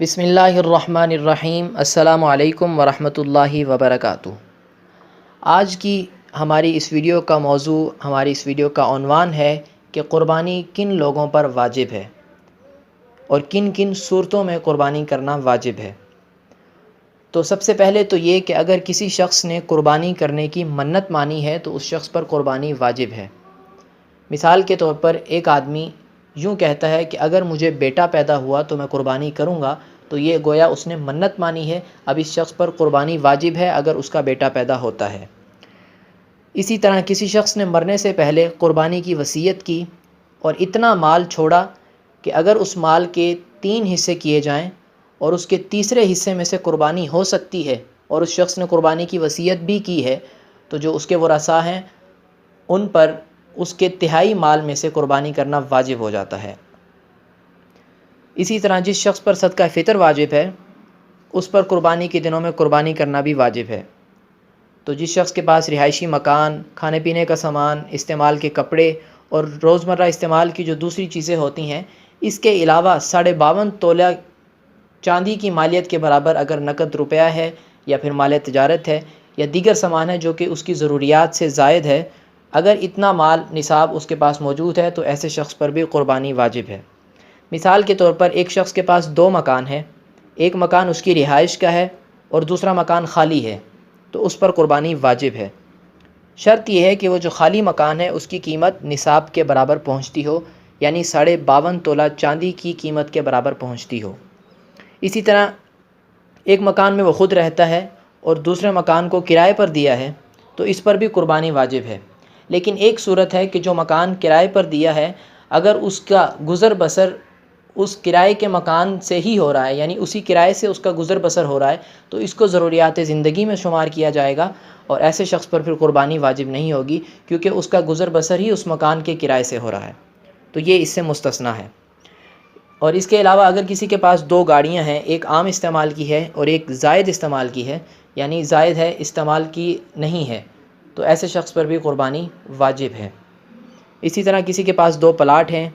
بسم اللہ الرحمن الرحیم۔ السلام علیکم ورحمۃ اللہ وبرکاتہ۔ آج کی ہماری اس ویڈیو کا موضوع، ہماری اس ویڈیو کا عنوان ہے کہ قربانی کن لوگوں پر واجب ہے اور کن کن صورتوں میں قربانی کرنا واجب ہے۔ تو سب سے پہلے تو یہ کہ اگر کسی شخص نے قربانی کرنے کی منت مانی ہے تو اس شخص پر قربانی واجب ہے۔ مثال کے طور پر ایک آدمی یوں کہتا ہے کہ اگر مجھے بیٹا پیدا ہوا تو میں قربانی کروں گا، تو یہ گویا اس نے منت مانی ہے، اب اس شخص پر قربانی واجب ہے اگر اس کا بیٹا پیدا ہوتا ہے۔ اسی طرح کسی شخص نے مرنے سے پہلے قربانی کی وصیت کی اور اتنا مال چھوڑا کہ اگر اس مال کے 3 حصے کیے جائیں اور اس کے تیسرے حصے میں سے قربانی ہو سکتی ہے اور اس شخص نے قربانی کی وصیت بھی کی ہے، تو جو اس کے ورثاء ہیں ان پر اس کے تہائی مال میں سے قربانی کرنا واجب ہو جاتا ہے۔ اسی طرح جس شخص پر صدقہ فطر واجب ہے اس پر قربانی کے دنوں میں قربانی کرنا بھی واجب ہے۔ تو جس شخص کے پاس رہائشی مکان، کھانے پینے کا سامان، استعمال کے کپڑے اور روزمرہ استعمال کی جو دوسری چیزیں ہوتی ہیں، اس کے علاوہ 52.5 تولہ چاندی کی مالیت کے برابر اگر نقد روپیہ ہے یا پھر مال تجارت ہے یا دیگر سامان ہے جو کہ اس کی ضروریات سے زائد ہے، اگر اتنا مال نصاب اس کے پاس موجود ہے تو ایسے شخص پر بھی قربانی واجب ہے۔ مثال کے طور پر ایک شخص کے پاس 2 مکان ہیں، ایک مکان اس کی رہائش کا ہے اور دوسرا مکان خالی ہے، تو اس پر قربانی واجب ہے۔ شرط یہ ہے کہ وہ جو خالی مکان ہے اس کی قیمت نصاب کے برابر پہنچتی ہو، یعنی 52.5 تولہ چاندی کی قیمت کے برابر پہنچتی ہو۔ اسی طرح ایک مکان میں وہ خود رہتا ہے اور دوسرے مکان کو کرائے پر دیا ہے، تو اس پر بھی قربانی واجب ہے۔ لیکن ایک صورت ہے کہ جو مکان کرائے پر دیا ہے، اگر اس کا گزر بسر اس کرائے کے مکان سے ہی ہو رہا ہے، یعنی اسی کرائے سے اس کا گزر بسر ہو رہا ہے، تو اس کو ضروریات زندگی میں شمار کیا جائے گا اور ایسے شخص پر پھر قربانی واجب نہیں ہوگی، کیونکہ اس کا گزر بسر ہی اس مکان کے کرائے سے ہو رہا ہے، تو یہ اس سے مستثنیٰ ہے۔ اور اس کے علاوہ اگر کسی کے پاس 2 گاڑیاں ہیں، ایک عام استعمال کی ہے اور ایک زائد استعمال کی ہے، یعنی زائد ہے استعمال کی نہیں ہے، تو ایسے شخص پر بھی قربانی واجب ہے۔ اسی طرح کسی کے پاس 2 پلاٹ ہیں،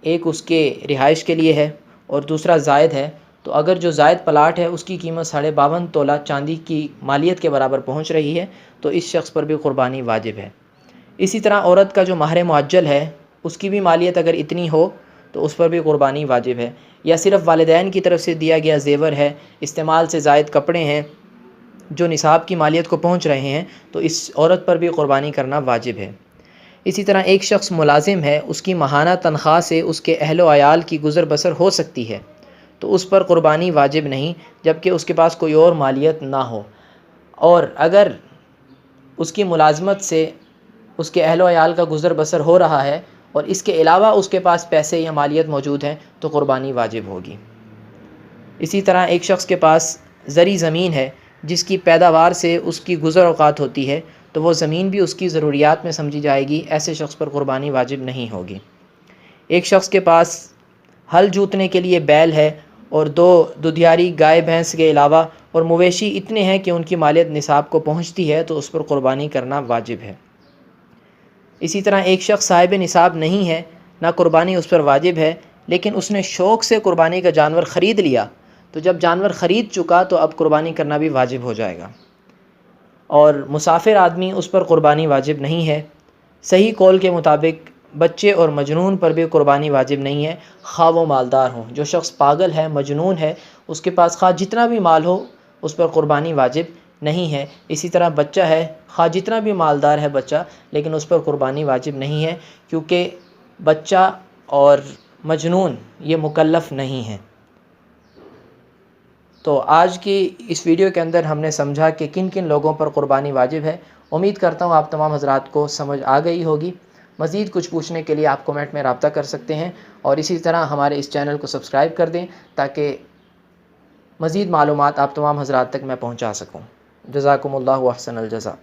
ایک اس کے رہائش کے لیے ہے اور دوسرا زائد ہے، تو اگر جو زائد پلاٹ ہے اس کی قیمت 52.5 تولہ چاندی کی مالیت کے برابر پہنچ رہی ہے، تو اس شخص پر بھی قربانی واجب ہے۔ اسی طرح عورت کا جو مہر معجل ہے اس کی بھی مالیت اگر اتنی ہو تو اس پر بھی قربانی واجب ہے، یا صرف والدین کی طرف سے دیا گیا زیور ہے، استعمال سے زائد کپڑے ہیں جو نصاب کی مالیت کو پہنچ رہے ہیں، تو اس عورت پر بھی قربانی کرنا واجب ہے۔ اسی طرح ایک شخص ملازم ہے، اس کی ماہانہ تنخواہ سے اس کے اہل و عیال کی گزر بسر ہو سکتی ہے، تو اس پر قربانی واجب نہیں جبکہ اس کے پاس کوئی اور مالیت نہ ہو، اور اگر اس کی ملازمت سے اس کے اہل و عیال کا گزر بسر ہو رہا ہے اور اس کے علاوہ اس کے پاس پیسے یا مالیت موجود ہیں تو قربانی واجب ہوگی۔ اسی طرح ایک شخص کے پاس زرعی زمین ہے جس کی پیداوار سے اس کی گزر اوقات ہوتی ہے، تو وہ زمین بھی اس کی ضروریات میں سمجھی جائے گی، ایسے شخص پر قربانی واجب نہیں ہوگی۔ ایک شخص کے پاس ہل جوتنے کے لیے بیل ہے اور 2 ددھیاری گائے بھینس کے علاوہ اور مویشی اتنے ہیں کہ ان کی مالیت نصاب کو پہنچتی ہے، تو اس پر قربانی کرنا واجب ہے۔ اسی طرح ایک شخص صاحب نصاب نہیں ہے، نہ قربانی اس پر واجب ہے، لیکن اس نے شوق سے قربانی کا جانور خرید لیا، تو جب جانور خرید چکا تو اب قربانی کرنا بھی واجب ہو جائے گا۔ اور مسافر آدمی، اس پر قربانی واجب نہیں ہے۔ صحیح قول کے مطابق بچے اور مجنون پر بھی قربانی واجب نہیں ہے، خواہ وہ مالدار ہوں۔ جو شخص پاگل ہے، مجنون ہے، اس کے پاس خواہ جتنا بھی مال ہو اس پر قربانی واجب نہیں ہے۔ اسی طرح بچہ ہے، خواہ جتنا بھی مالدار ہے بچہ، لیکن اس پر قربانی واجب نہیں ہے، کیونکہ بچہ اور مجنون یہ مکلف نہیں ہیں۔ تو آج کی اس ویڈیو کے اندر ہم نے سمجھا کہ کن کن لوگوں پر قربانی واجب ہے۔ امید کرتا ہوں آپ تمام حضرات کو سمجھ آ گئی ہوگی۔ مزید کچھ پوچھنے کے لیے آپ کومنٹ میں رابطہ کر سکتے ہیں، اور اسی طرح ہمارے اس چینل کو سبسکرائب کر دیں تاکہ مزید معلومات آپ تمام حضرات تک میں پہنچا سکوں۔ جزاکم اللہ احسن الجزا۔